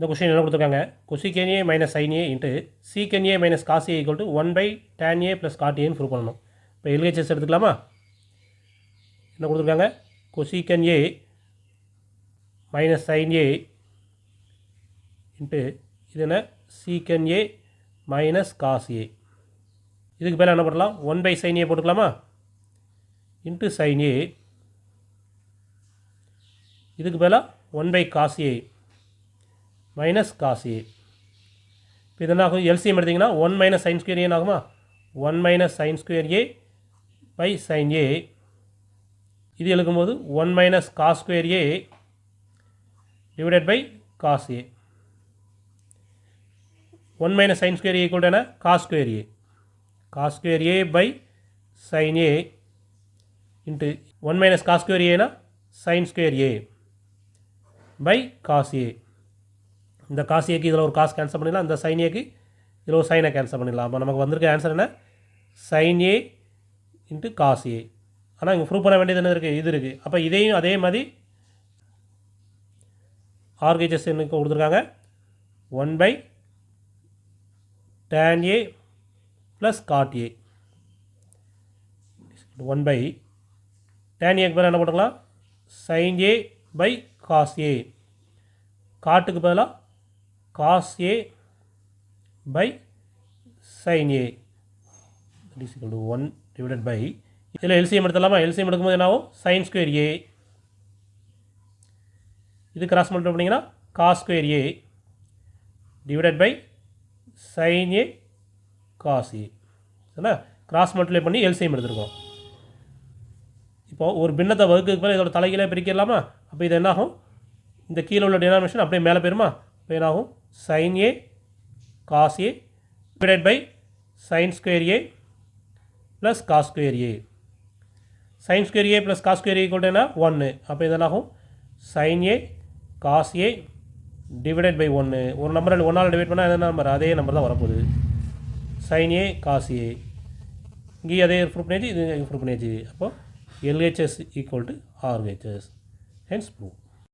இந்த கொஸ்டின் என்ன கொடுத்துருக்காங்க, cosecant A minus sin A into secant A minus cos A equal to 1/tan A plus cot A prove பண்ணணும். இப்போ LHS எடுத்துக்கலாமா? என்ன கொடுத்துருக்காங்க, cosecant A minus sin A into இது என்ன secant A minus cos A. இதுக்கு பேர் என்ன பண்ணலாம், 1/sin A போட்டுக்கலாமா இன்ட்டு sin A. இதுக்கு பதிலாக 1/cos A minus cos A. இப்போ இது என்ன ஆகும், எல்சிஎம் எடுத்திங்கன்னா 1 மைனஸ் சைன் ஸ்கொயர் ஏன்னு ஆகுமா, 1 minus sine square A by sine A. இது எழுதும்போது 1 minus cos square A divided by cos A. 1 minus sine square A equal to என்ன, cos square A. Cos square A by sine A into 1 minus cos square ஏனா sine square A by cos A. இந்த cos ஏக்கு இதில் ஒரு cos cancel பண்ணிடலாம், இந்த sign ஏக்கு இதில் ஒரு சைனை கேன்சல் பண்ணிடலாம். அப்போ நமக்கு வந்திருக்க ஆன்சர் என்ன, sine A into cos A. ஆனால் இங்கே ப்ரூவ் பண்ண வேண்டியது என்ன இருக்குது, இது இருக்குது. அப்போ இதையும் அதே மாதிரி ஆர்கேஜஸ் என்ன கொடுத்துருக்காங்க, 1/tan A plus God A. 1/tan ஏக்கு பதிலாக என்ன போட்டுக்கலாம், sine A by cos A. காட்டுக்கு பதிலாக cos A by sine A is equal to 1 divided by, இதில் எல்சிஎம் எடுத்துடலாமா, எல்சிஎம் எடுக்கும்போது என்ன ஆகும், சைன் ஸ்கொயர் ஏ. இது கிராஸ் மல்டிப்ளை பண்ணிங்கன்னா cos square A divided by sine A cos A. சரிண்ணா, கிராஸ் மல்டிப்ளை பண்ணி எல்சிஎம் எடுத்துருக்கோம். இப்போது ஒரு பின்னத்தை வகுக்கிறதுக்கு மேலே இதோட தலைகீழே பிரிக்கலாமா. அப்போ இது என்னாகும், இந்த கீழே உள்ள டினாமினேஷன் அப்படியே மேலே போயிருமா. இப்போ என்னாகும், sine A cos A divided by sine square A plus cos square A. Sine square A plus cos square A equal to என்ன, 1. அப்போ இது என்னாகும், sine A cos A divided by 1. ஒரு நம்பரை 1ஆல் டிவைட் பண்ணால் என்ன நம்பர், அதே நம்பர் தான் வரப்போகுது, சைன் ஏ காஸ் ஏ. இங்கேயும் அதே ப்ரூவ் பண்ணியாச்சு, இது ப்ரூவ் பண்ணியாச்சு. அப்போது LHS equal to RHS, hence proof.